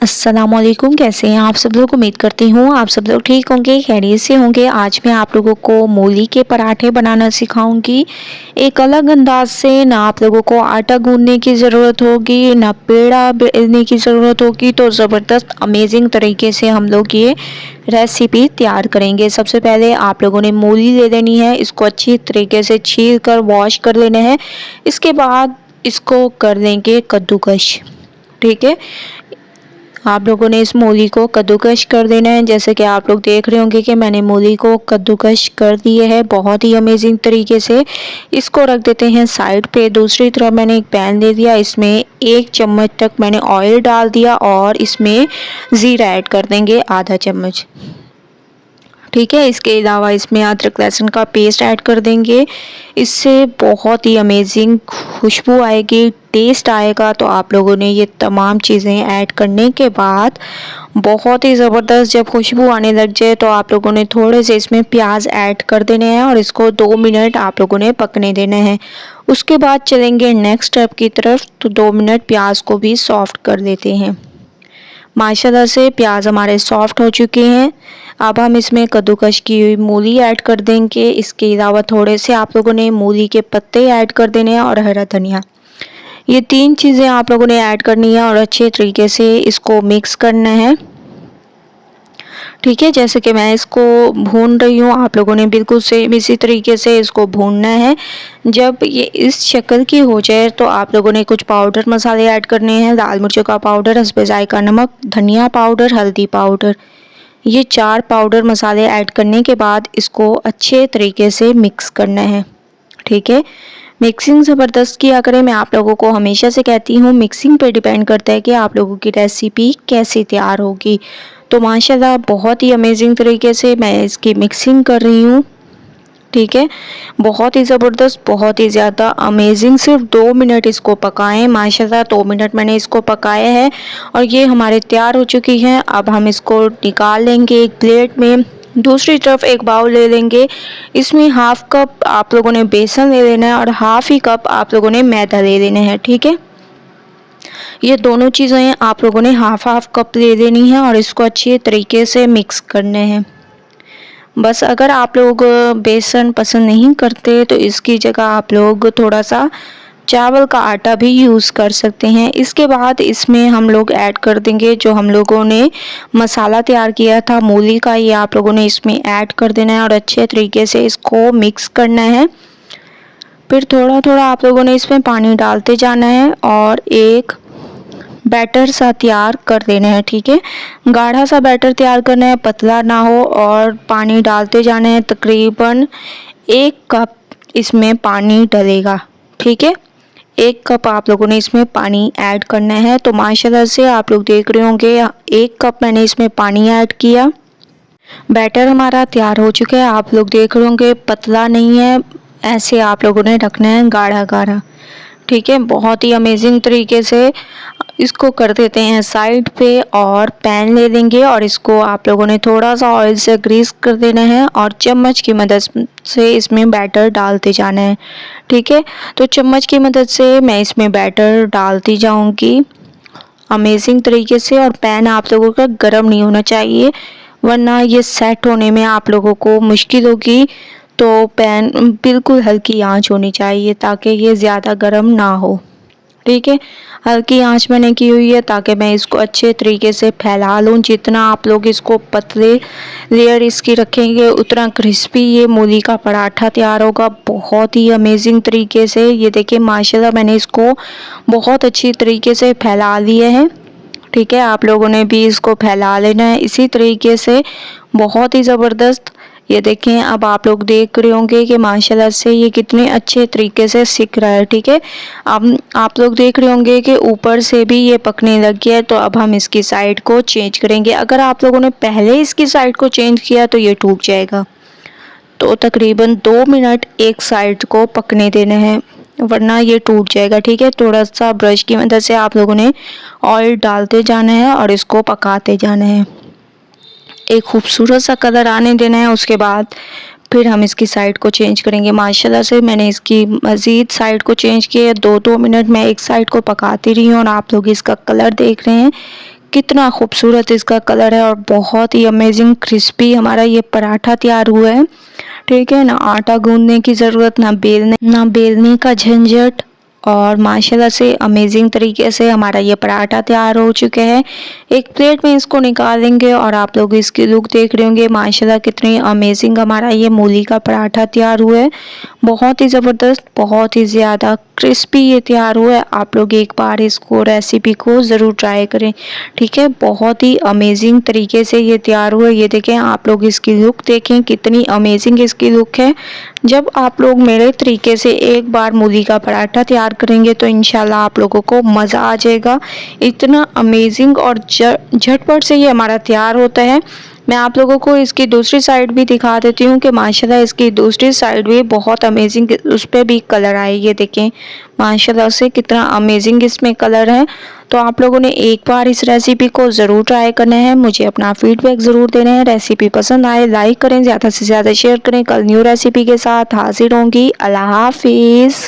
अस्सलामुअलैकुम। कैसे हैं आप सब लोग। उम्मीद करती हूँ आप सब लोग ठीक होंगे, खैरियत से होंगे। आज मैं आप लोगों को मूली के पराठे बनाना सिखाऊंगी एक अलग अंदाज से। ना आप लोगों को आटा गूंदने की ज़रूरत होगी, ना पेड़ा बेलने की ज़रूरत होगी। तो ज़बरदस्त अमेजिंग तरीके से हम लोग ये रेसिपी तैयार करेंगे। सबसे पहले आप लोगों ने मूली ले लेनी है, इसको अच्छी तरीके से छील कर वॉश कर लेना है। इसके बाद इसको कर लेंगे कद्दूकश। ठीक है, आप लोगों ने इस मूली को कद्दूकश कर देना है। जैसे कि आप लोग देख रहे होंगे कि मैंने मूली को कद्दूकश कर दिए है बहुत ही अमेजिंग तरीके से। इसको रख देते हैं साइड पे। दूसरी तरफ मैंने एक पैन ले लिया, इसमें 1 चम्मच तक मैंने ऑयल डाल दिया और इसमें ज़ीरा ऐड कर देंगे आधा चम्मच। ठीक है, इसके अलावा इसमें अदरक लहसुन का पेस्ट ऐड कर देंगे। इससे बहुत ही अमेजिंग खुशबू आएगी, टेस्ट आएगा। तो आप लोगों ने ये तमाम चीज़ें ऐड करने के बाद बहुत ही ज़बरदस्त जब खुशबू आने लग जाए तो आप लोगों ने थोड़े से इसमें प्याज ऐड कर देने हैं और इसको 2 मिनट आप लोगों ने पकने देना है। उसके बाद चलेंगे नेक्स्ट स्टेप की तरफ। तो 2 मिनट प्याज को भी सॉफ्ट कर देते हैं। माशाल्लाह से प्याज हमारे सॉफ्ट हो चुके हैं। अब हम इसमें कद्दूकश की हुई मूली ऐड कर देंगे। इसके अलावा थोड़े से आप लोगों ने मूली के पत्ते ऐड कर देने हैं और हरा धनिया। ये 3 चीज़ें आप लोगों ने ऐड करनी है और अच्छे तरीके से इसको मिक्स करना है। ठीक है, जैसे कि मैं इसको भून रही हूँ, आप लोगों ने बिल्कुल सेम इसी तरीके से इसको भूनना है। जब ये इस शक्ल की हो जाए तो आप लोगों ने कुछ पाउडर मसाले ऐड करने हैं। लाल मिर्चों का पाउडर, हस्बे जायका नमक, धनिया पाउडर, हल्दी पाउडर। ये 4 पाउडर मसाले ऐड करने के बाद इसको अच्छे तरीके से मिक्स करना है। ठीक है, मिक्सिंग ज़बरदस्त किया करें। मैं आप लोगों को हमेशा से कहती हूँ मिक्सिंग पे डिपेंड करता है कि आप लोगों की रेसिपी कैसे तैयार होगी। तो माशाल्लाह बहुत ही अमेजिंग तरीके से मैं इसकी मिक्सिंग कर रही हूँ। ठीक है, बहुत ही ज़बरदस्त, बहुत ही ज़्यादा अमेजिंग। सिर्फ 2 मिनट इसको पकाएं। माशाल्लाह 2 मिनट मैंने इसको पकाया है और ये हमारे तैयार हो चुकी हैं। अब हम इसको निकाल लेंगे एक प्लेट में। दूसरी तरफ एक बाउल ले लेंगे, इसमें हाफ कप आप लोगों ने बेसन ले लेना है और हाफ ही कप आप लोगों ने मैदा ले लेना है। ठीक है, ये दोनों चीज़ें आप लोगों ने हाफ हाफ कप ले लेनी है और इसको अच्छे तरीके से मिक्स करने हैं। बस अगर आप लोग बेसन पसंद नहीं करते तो इसकी जगह आप लोग थोड़ा सा चावल का आटा भी यूज़ कर सकते हैं। इसके बाद इसमें हम लोग ऐड कर देंगे जो हम लोगों ने मसाला तैयार किया था मूली का, ये आप लोगों ने इसमें ऐड कर देना है और अच्छे तरीके से इसको मिक्स करना है। फिर थोड़ा थोड़ा आप लोगों ने इसमें पानी डालते जाना है और एक बैटर सा तैयार कर देना है। ठीक है, गाढ़ा सा बैटर तैयार करना है, पतला ना हो। और पानी डालते जाना है, तकरीबन 1 कप इसमें पानी डलेगा। ठीक है, 1 कप आप लोगों ने इसमें पानी ऐड करना है। तो माशाल्लाह से आप लोग देख रहे होंगे 1 कप मैंने इसमें पानी ऐड किया। बैटर हमारा तैयार हो चुका है। आप लोग देख रहे होंगे पतला नहीं है, ऐसे आप लोगों ने रखना है, गाढ़ा गाढ़ा। ठीक है, बहुत ही अमेजिंग तरीके से इसको कर देते हैं साइड पे। और पैन ले लेंगे और इसको आप लोगों ने थोड़ा सा ऑयल से ग्रीस कर देना है और चम्मच की मदद से इसमें बैटर डालते जाना है। ठीक है, तो चम्मच की मदद से मैं इसमें बैटर डालती जाऊंगी अमेजिंग तरीके से। और पैन आप लोगों का गर्म नहीं होना चाहिए, वरना ये सेट होने में आप लोगों को मुश्किल होगी। तो पैन बिल्कुल हल्की आंच होनी चाहिए ताकि ये ज़्यादा गर्म ना हो। ठीक है, हल्की आंच मैंने की हुई है ताकि मैं इसको अच्छे तरीके से फैला लूँ। जितना आप लोग इसको पतले लेयर इसकी रखेंगे उतना क्रिस्पी ये मूली का पराठा तैयार होगा बहुत ही अमेजिंग तरीके से। ये देखिए माशाल्लाह मैंने इसको बहुत अच्छी तरीके से फैला लिया है। ठीक है, आप लोगों ने भी इसको फैला लेना है इसी तरीके से, बहुत ही ज़बरदस्त। ये देखें, अब आप लोग देख रहे होंगे कि माशाल्लाह से ये कितने अच्छे तरीके से सिक रहा है। ठीक है, अब आप लोग देख रहे होंगे कि ऊपर से भी ये पकने लग गया है। तो अब हम इसकी साइड को चेंज करेंगे। अगर आप लोगों ने पहले इसकी साइड को चेंज किया तो ये टूट जाएगा। तो तकरीबन 2 मिनट एक साइड को पकने देना है, वरना ये टूट जाएगा। ठीक है, थोड़ा सा ब्रश की मदद से आप लोगों ने ऑयल डालते जाना है और इसको पकाते जाना है, एक खूबसूरत सा कलर आने देना है। उसके बाद फिर हम इसकी साइड को चेंज करेंगे। माशाल्लाह से मैंने इसकी मज़ीद साइड को चेंज किया, 2-2 मिनट मैं एक साइड को पकाती रही हूँ और आप लोग इसका कलर देख रहे हैं कितना खूबसूरत इसका कलर है और बहुत ही अमेजिंग क्रिस्पी हमारा ये पराठा तैयार हुआ है। ठीक है ना, आटा गूंदने की ज़रूरत, ना बेलने का झंझट, और माशाल्लाह से अमेजिंग तरीके से हमारा ये पराठा तैयार हो चुके हैं। एक प्लेट में इसको निकालेंगे और आप लोग इसकी लुक देख रहे होंगे, माशाल्लाह कितनी अमेजिंग हमारा ये मूली का पराठा तैयार हुआ है। बहुत ही ज़बरदस्त, बहुत ही ज़्यादा क्रिस्पी ये तैयार हुआ है। आप लोग एक बार इसको रेसिपी को ज़रूर ट्राई करें। ठीक है, बहुत ही अमेजिंग तरीके से ये तैयार हुआ है। ये देखें, आप लोग इसकी लुक देखें, कितनी अमेजिंग इसकी लुक है। जब आप लोग मेरे तरीके से एक बार मूली का पराठा तैयार करेंगे तो इंशाल्लाह आप लोगों को मज़ा आ जाएगा। इतना अमेजिंग और झटपट से ये हमारा तैयार होता है। मैं आप लोगों को इसकी दूसरी साइड भी दिखा देती हूँ कि माशाल्लाह इसकी दूसरी साइड भी बहुत अमेजिंग, उस पर भी कलर आए। ये देखें माशाल्लाह से कितना अमेजिंग इसमें कलर है। तो आप लोगों ने एक बार इस रेसिपी को ज़रूर ट्राई करना है, मुझे अपना फीडबैक ज़रूर देना है। रेसिपी पसंद आए लाइक करें, ज़्यादा से ज़्यादा शेयर करें। कल न्यू रेसिपी के साथ हाजिर होंगी। अल्लाह हाफिज़।